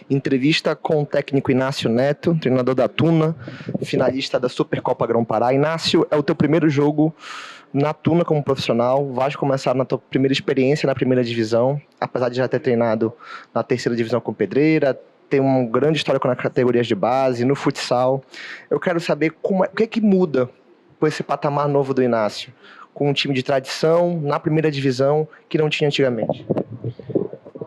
Entrevista com o técnico Inácio Neto, treinador da Tuna, finalista da Supercopa Grão-Pará. Inácio, é o teu primeiro jogo na Tuna como profissional, vais começar na tua primeira experiência na primeira divisão, apesar de já ter treinado na terceira divisão com Pedreira, tem um grande histórico nas categorias de base, no futsal. Eu quero saber o que é que muda com esse patamar novo do Inácio, com um time de tradição na primeira divisão que não tinha antigamente.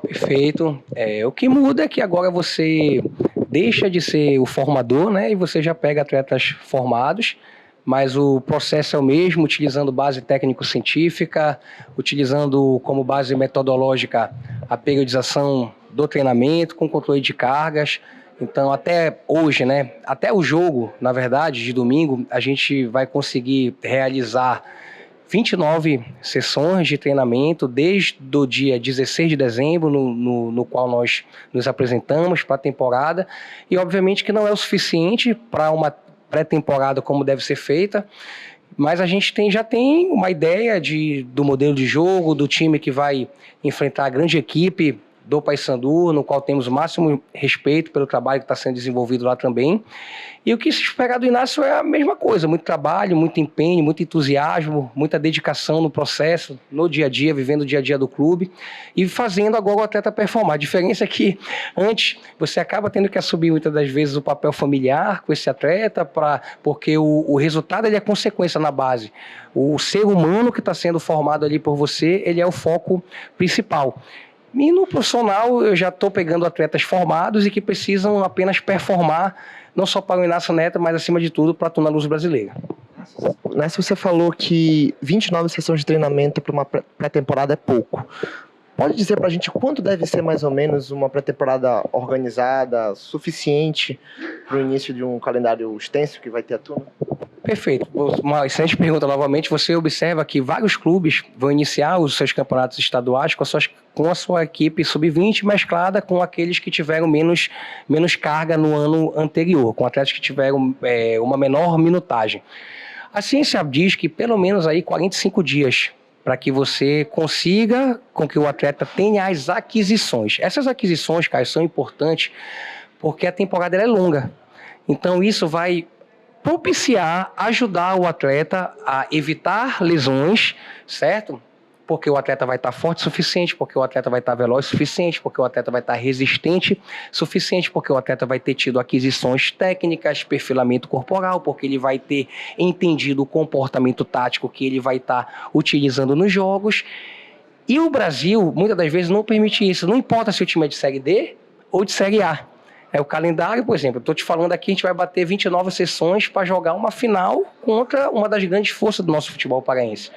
Perfeito. O que muda é que agora você deixa de ser o formador, né, e você já pega atletas formados, mas o processo é o mesmo, utilizando base técnico-científica, utilizando como base metodológica a periodização do treinamento, com controle de cargas. Então, até hoje, né, até o jogo, na verdade, de domingo, a gente vai conseguir realizar 29 sessões de treinamento desde o dia 16 de dezembro, no qual nós nos apresentamos para a temporada. E, obviamente, que não é o suficiente para uma pré-temporada como deve ser feita, mas a gente já tem uma ideia do modelo de jogo, do time que vai enfrentar a grande equipe do Paysandu, no qual temos o máximo respeito pelo trabalho que está sendo desenvolvido lá também. E o que se espera do Inácio é a mesma coisa, muito trabalho, muito empenho, muito entusiasmo, muita dedicação no processo, no dia a dia, vivendo o dia a dia do clube e fazendo agora o atleta performar. A diferença é que antes você acaba tendo que assumir muitas das vezes o papel familiar com esse atleta, porque o resultado ele é consequência na base. O ser humano que está sendo formado ali por você, ele é o foco principal. E no profissional eu já estou pegando atletas formados e que precisam apenas performar, não só para o Inácio Neto, mas acima de tudo para a Tuna Luz brasileira. Nessa você falou que 29 sessões de treinamento para uma pré-temporada é pouco. Pode dizer para a gente quanto deve ser mais ou menos uma pré-temporada organizada, suficiente para o início de um calendário extenso que vai ter a Tuna? Perfeito. Uma excelente pergunta novamente. Você observa que vários clubes vão iniciar os seus campeonatos estaduais com a sua equipe sub-20 mesclada com aqueles que tiveram menos carga no ano anterior, com atletas que tiveram uma menor minutagem. A ciência diz que pelo menos aí 45 dias para que você consiga com que o atleta tenha as aquisições. Essas aquisições, Caio, são importantes porque a temporada é longa. Então isso vai propiciar, ajudar o atleta a evitar lesões, certo? Porque o atleta vai estar forte o suficiente, porque o atleta vai estar veloz o suficiente, porque o atleta vai estar resistente o suficiente, porque o atleta vai ter tido aquisições técnicas, perfilamento corporal, porque ele vai ter entendido o comportamento tático que ele vai estar utilizando nos jogos. E o Brasil, muitas das vezes, não permite isso. Não importa se o time é de Série D ou de Série A. O calendário, por exemplo, eu estou te falando aqui, a gente vai bater 29 sessões para jogar uma final contra uma das grandes forças do nosso futebol paraense.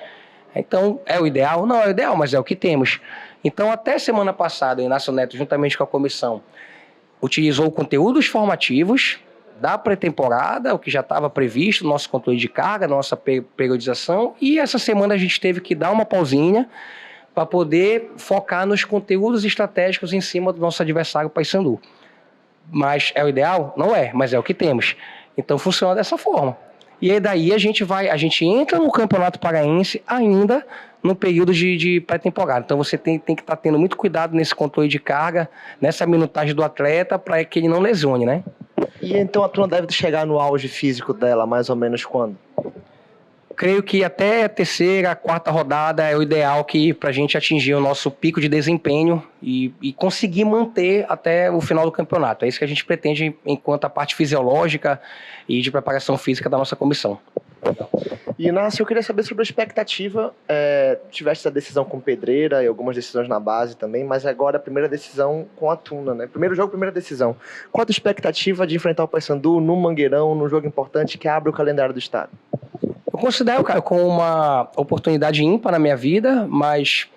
Então, é o ideal? Não é o ideal, mas é o que temos. Então, até semana passada, o Inácio Neto, juntamente com a comissão, utilizou conteúdos formativos da pré-temporada, o que já estava previsto, nosso controle de carga, nossa periodização, e essa semana a gente teve que dar uma pausinha para poder focar nos conteúdos estratégicos em cima do nosso adversário Paysandu. Mas é o ideal? Não é, mas é o que temos. Então funciona dessa forma. E aí daí a gente entra no Campeonato Paraense ainda no período de pré-temporada. Então você tem que estar tendo muito cuidado nesse controle de carga, nessa minutagem do atleta, para que ele não lesione, né? E então a Tuna deve chegar no auge físico dela mais ou menos quando? Creio que até a terceira, quarta rodada é o ideal para a gente atingir o nosso pico de desempenho e conseguir manter até o final do campeonato. É isso que a gente pretende enquanto a parte fisiológica e de preparação física da nossa comissão. E, Inácio, eu queria saber sobre a expectativa. Tiveste a decisão com Pedreira e algumas decisões na base também, mas agora a primeira decisão com a Tuna, né? Primeiro jogo, primeira decisão. Qual a tua expectativa de enfrentar o Paysandu no Mangueirão, num jogo importante que abre o calendário do estado? Eu considero, cara, como uma oportunidade ímpar na minha vida, mas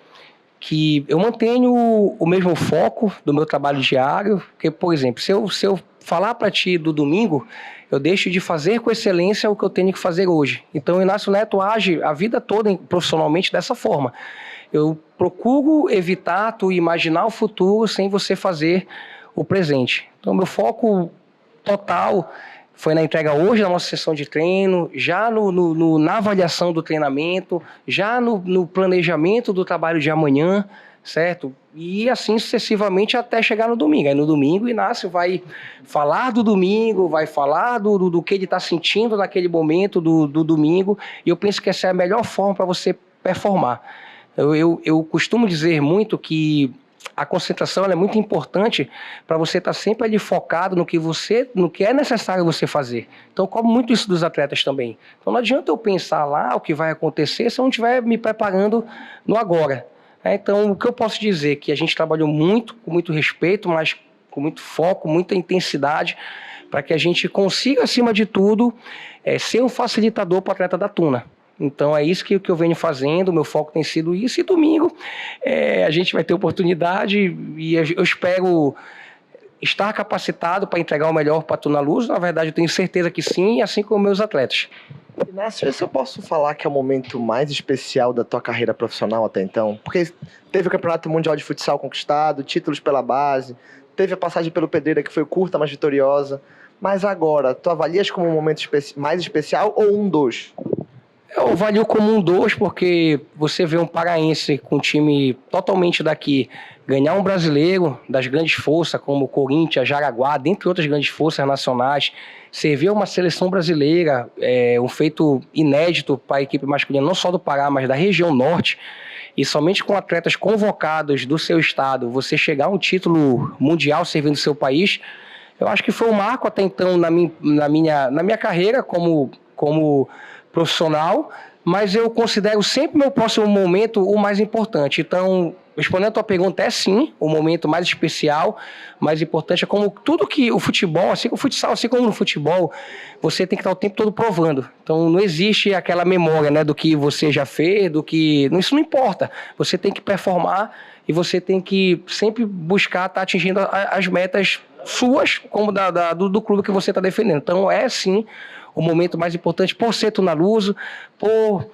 que eu mantenho o mesmo foco do meu trabalho diário, porque, por exemplo, se eu falar para ti do domingo, eu deixo de fazer com excelência o que eu tenho que fazer hoje. Então o Inácio Neto age a vida toda profissionalmente dessa forma. Eu procuro evitar tu imaginar o futuro sem você fazer o presente. Então meu foco total foi na entrega hoje da nossa sessão de treino, já na avaliação do treinamento, já no planejamento do trabalho de amanhã, certo? E assim sucessivamente até chegar no domingo. Aí no domingo o Inácio vai falar do domingo, vai falar do que ele está sentindo naquele momento do domingo, e eu penso que essa é a melhor forma para você performar. Eu costumo dizer muito que a concentração ela é muito importante para você estar sempre ali focado no que é necessário você fazer. Então eu cobro muito isso dos atletas também. Então não adianta eu pensar lá o que vai acontecer se eu não estiver me preparando no agora. Então o que eu posso dizer é que a gente trabalhou muito, com muito respeito, mas com muito foco, muita intensidade, para que a gente consiga, acima de tudo, ser um facilitador para o atleta da Tuna. Então é isso que eu venho fazendo, o meu foco tem sido isso, e domingo a gente vai ter oportunidade e eu espero estar capacitado para entregar o melhor para a Tuna Luz. Na verdade eu tenho certeza que sim, assim como meus atletas. Inácio, esse eu posso falar que é o momento mais especial da tua carreira profissional até então? Porque teve o Campeonato Mundial de Futsal conquistado, títulos pela base, teve a passagem pelo Pedreira que foi curta, mas vitoriosa, mas agora, tu avalias como um momento mais especial ou um dos? Eu avalio como um dos, porque você vê um paraense com um time totalmente daqui ganhar um brasileiro das grandes forças, como Corinthians, Jaraguá, dentre outras grandes forças nacionais, servir uma seleção brasileira, um feito inédito para a equipe masculina, não só do Pará, mas da região norte, e somente com atletas convocados do seu estado, você chegar a um título mundial servindo o seu país, eu acho que foi um marco até então na minha carreira como profissional, mas eu considero sempre meu próximo momento o mais importante. Então, respondendo a tua pergunta, é sim o momento mais especial, mais importante, é como tudo que o futebol, assim como o futsal, assim como no futebol, você tem que estar o tempo todo provando. Então, não existe aquela memória, né, do que você já fez, isso não importa. Você tem que performar e você tem que sempre buscar estar atingindo as metas suas, como do clube que você está defendendo. Então, é sim o momento mais importante por ser Tuna Luso, por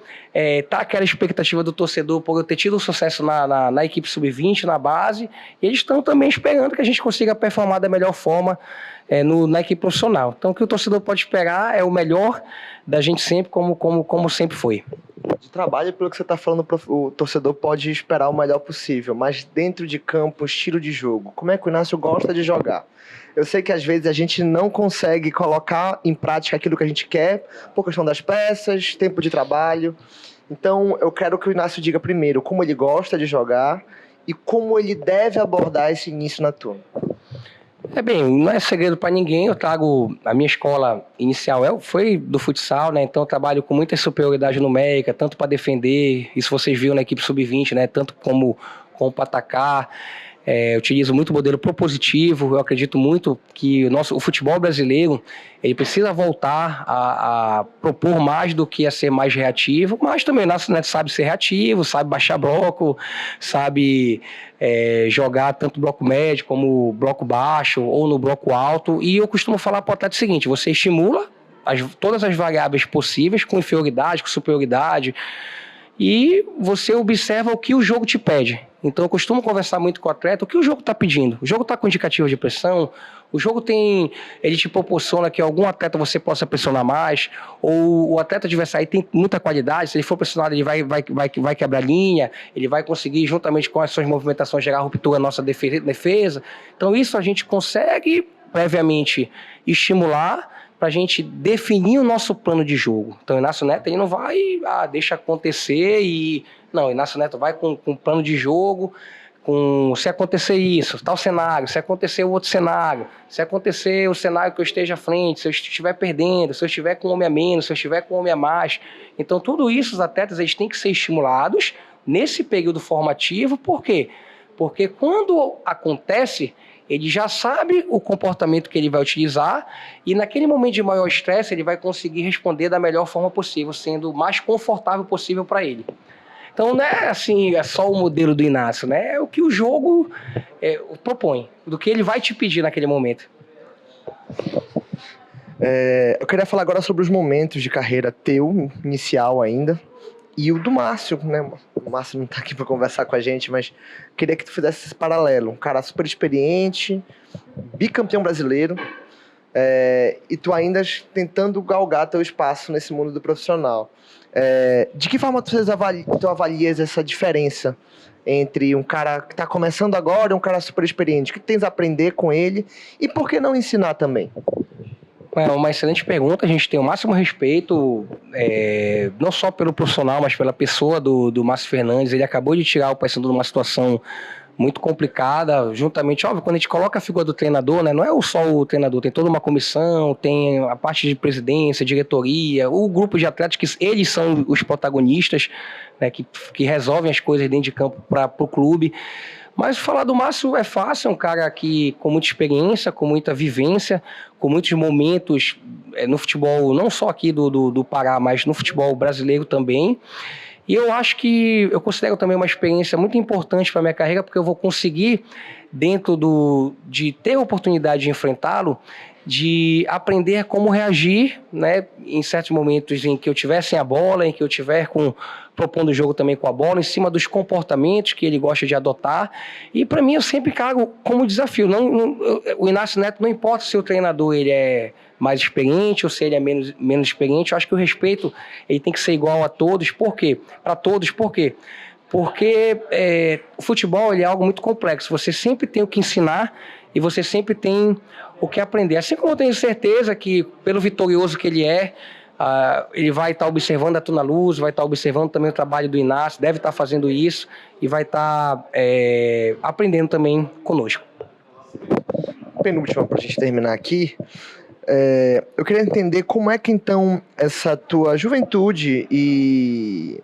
tá aquela expectativa do torcedor, por eu ter tido sucesso na equipe sub-20, na base, e eles estão também esperando que a gente consiga performar da melhor forma na equipe profissional. Então o que o torcedor pode esperar é o melhor da gente sempre, como sempre foi. De trabalho, pelo que você está falando, o torcedor pode esperar o melhor possível, mas dentro de campo, estilo de jogo, como é que o Inácio gosta de jogar? Eu sei que às vezes a gente não consegue colocar em prática aquilo que a gente quer, por questão das peças, tempo de trabalho. Então eu quero que o Inácio diga primeiro como ele gosta de jogar e como ele deve abordar esse início na Tuna. Bem, não é segredo para ninguém, eu trago, a minha escola inicial foi do futsal, né? Então eu trabalho com muita superioridade numérica, tanto para defender, isso vocês viram na equipe sub-20, né? Tanto como para atacar. Eu utilizo muito o modelo propositivo, eu acredito muito que o futebol brasileiro ele precisa voltar a propor mais do que a ser mais reativo, mas também o Inácio Neto sabe ser reativo, sabe baixar bloco, sabe jogar tanto bloco médio como bloco baixo ou no bloco alto, e eu costumo falar para o atleta o seguinte: você estimula todas as variáveis possíveis com inferioridade, com superioridade, e você observa o que o jogo te pede. Então eu costumo conversar muito com o atleta, o que o jogo está pedindo. O jogo está com indicativo de pressão, o jogo ele te proporciona que algum atleta você possa pressionar mais, ou o atleta adversário tem muita qualidade, se ele for pressionado ele vai quebrar linha, ele vai conseguir juntamente com as suas movimentações gerar ruptura na nossa defesa. Então isso a gente consegue previamente estimular para a gente definir o nosso plano de jogo. Então o Inácio Neto ele não vai, deixa acontecer Não, o Inácio Neto vai com um plano de jogo, se acontecer isso, tal cenário, se acontecer o outro cenário, se acontecer o cenário que eu esteja à frente, se eu estiver perdendo, se eu estiver com um homem a menos, se eu estiver com um homem a mais. Então tudo isso os atletas eles têm que ser estimulados nesse período formativo. Por quê? Porque quando acontece, ele já sabe o comportamento que ele vai utilizar e naquele momento de maior estresse ele vai conseguir responder da melhor forma possível, sendo o mais confortável possível para ele. Então não é assim, é só o modelo do Inácio, né? É o que o jogo propõe, do que ele vai te pedir naquele momento. Eu queria falar agora sobre os momentos de carreira teu, inicial ainda, e o do Márcio, né? O Márcio não tá aqui para conversar com a gente, mas queria que tu fizesse esse paralelo. Um cara super experiente, bicampeão brasileiro, e tu ainda tentando galgar teu espaço nesse mundo do profissional. De que forma tu avalias essa diferença entre um cara que está começando agora e um cara super experiente? O que tens a aprender com ele e por que não ensinar também? É uma excelente pergunta, a gente tem o máximo respeito, não só pelo profissional, mas pela pessoa do Márcio Fernandes. Ele acabou de tirar o Paysandu de uma situação muito complicada, juntamente, óbvio, quando a gente coloca a figura do treinador, né, não é só o treinador, tem toda uma comissão, tem a parte de presidência, diretoria, o grupo de atletas, que eles são os protagonistas, né, que resolvem as coisas dentro de campo para o clube. Mas falar do Márcio é fácil, é um cara que com muita experiência, com muita vivência, com muitos momentos no futebol, não só aqui do Pará, mas no futebol brasileiro também. E eu acho que eu considero também uma experiência muito importante para a minha carreira, porque eu vou conseguir, dentro de ter a oportunidade de enfrentá-lo, de aprender como reagir, né, em certos momentos em que eu tiver sem a bola, em que eu tiver propondo o jogo também com a bola, em cima dos comportamentos que ele gosta de adotar. E para mim eu sempre cargo como desafio. O Inácio Neto, não importa se o treinador ele é mais experiente ou se ele é menos experiente, eu acho que o respeito ele tem que ser igual a todos. Por quê? Para todos. Por quê? Porque o futebol ele é algo muito complexo. Você sempre tem o que ensinar e você sempre tem o que aprender. Assim como eu tenho certeza que, pelo vitorioso que ele é, ele vai estar observando a Tuna Luz, vai estar observando também o trabalho do Inácio, deve estar fazendo isso e vai estar aprendendo também conosco. Penúltima para a gente terminar aqui. Eu queria entender como é que então essa tua juventude e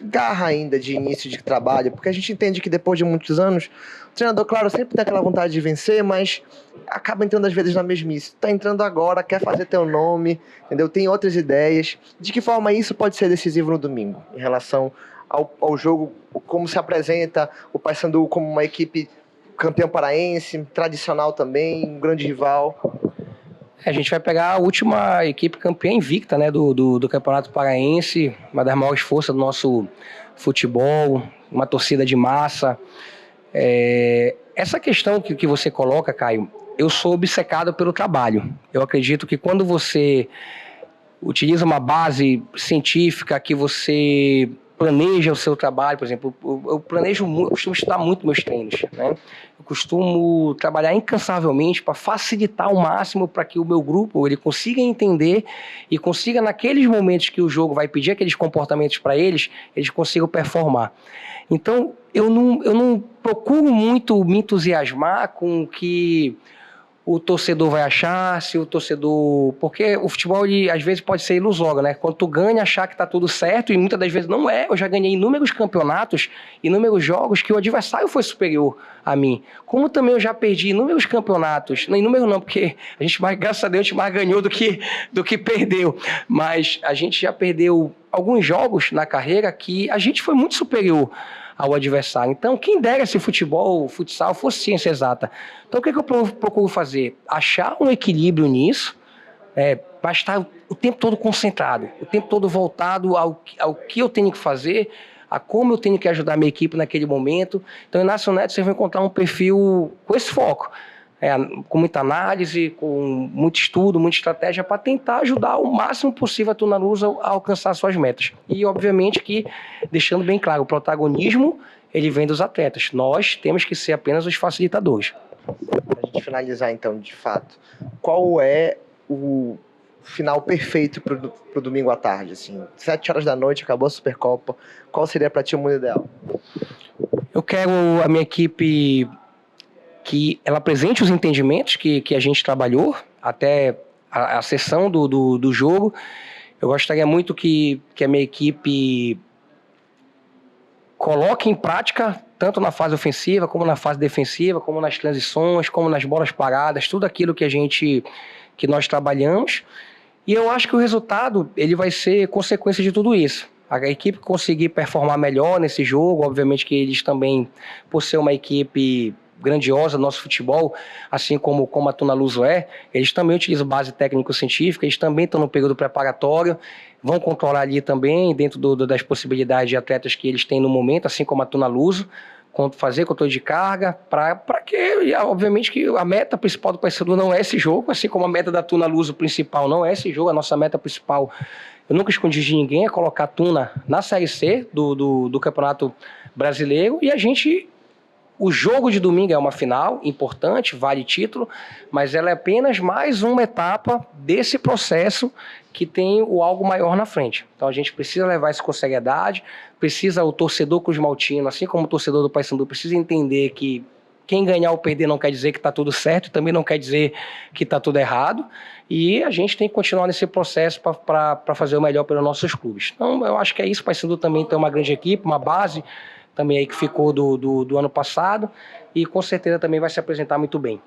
garra ainda de início de trabalho, porque a gente entende que depois de muitos anos, o treinador, claro, sempre tem aquela vontade de vencer, mas acaba entrando às vezes na mesmice. Tá entrando agora, quer fazer teu nome, entendeu? Tem outras ideias. De que forma isso pode ser decisivo no domingo, em relação ao jogo, como se apresenta o Paysandu como uma equipe campeão paraense, tradicional também, um grande rival? A gente vai pegar a última equipe campeã invicta, né, do Campeonato Paraense, uma das maiores forças do nosso futebol, uma torcida de massa. Essa questão que você coloca, Caio, eu sou obcecado pelo trabalho. Eu acredito que quando você utiliza uma base científica, que você planeja o seu trabalho, por exemplo, eu costumo estudar muito meus treinos, né? Eu costumo trabalhar incansavelmente para facilitar ao máximo para que o meu grupo ele consiga entender e consiga, naqueles momentos que o jogo vai pedir aqueles comportamentos para eles consigam performar. Então, eu não procuro muito me entusiasmar com o que o torcedor vai achar, se o torcedor... Porque o futebol, ele, às vezes, pode ser ilusório, né? Quando tu ganha, achar que tá tudo certo, e muitas das vezes não é. Eu já ganhei inúmeros campeonatos, inúmeros jogos que o adversário foi superior a mim. Como também eu já perdi inúmeros campeonatos, não inúmeros não, porque a gente, graças a Deus, a gente mais ganhou do que perdeu. Mas a gente já perdeu alguns jogos na carreira que a gente foi muito superior ao adversário. Então, quem dera se futsal fosse ciência exata. Então, o que eu procuro fazer? Achar um equilíbrio nisso, para estar o tempo todo concentrado, o tempo todo voltado ao que eu tenho que fazer, a como eu tenho que ajudar a minha equipe naquele momento. Então, em Inácio Neto, você vai encontrar um perfil com esse foco, com muita análise, com muito estudo, muita estratégia, para tentar ajudar o máximo possível a Tuna Luz a alcançar suas metas. E, obviamente, que, deixando bem claro, o protagonismo ele vem dos atletas. Nós temos que ser apenas os facilitadores. Para a gente finalizar, então, de fato, qual é o final perfeito para o domingo à tarde? Assim, 7 horas da noite, acabou a Supercopa. Qual seria para ti o mundo ideal? Eu quero a minha equipe que ela apresente os entendimentos que a gente trabalhou até a sessão do jogo. Eu gostaria muito que a minha equipe coloque em prática, tanto na fase ofensiva, como na fase defensiva, como nas transições, como nas bolas paradas, tudo aquilo que nós trabalhamos. E eu acho que o resultado ele vai ser consequência de tudo isso. A equipe conseguir performar melhor nesse jogo, obviamente que eles também, por ser uma equipe grandiosa do nosso futebol, assim como a Tuna Luso eles também utilizam base técnico-científica, eles também estão no período preparatório, vão controlar ali também, dentro das possibilidades de atletas que eles têm no momento, assim como a Tuna Luso, fazer controle de carga, para que, obviamente, que a meta principal do Paysandu não é esse jogo, assim como a meta da Tuna Luso principal não é esse jogo, a nossa meta principal eu nunca escondi de ninguém, é colocar Tuna na Série C do Campeonato Brasileiro, e o jogo de domingo é uma final importante, vale título, mas ela é apenas mais uma etapa desse processo que tem o algo maior na frente. Então a gente precisa levar isso com seriedade, o torcedor cruzmaltino, assim como o torcedor do Paysandu, precisa entender que quem ganhar ou perder não quer dizer que está tudo certo, e também não quer dizer que está tudo errado, e a gente tem que continuar nesse processo para fazer o melhor pelos nossos clubes. Então eu acho que é isso. O Paysandu também tem uma grande equipe, uma base também aí que ficou do ano passado, e com certeza também vai se apresentar muito bem.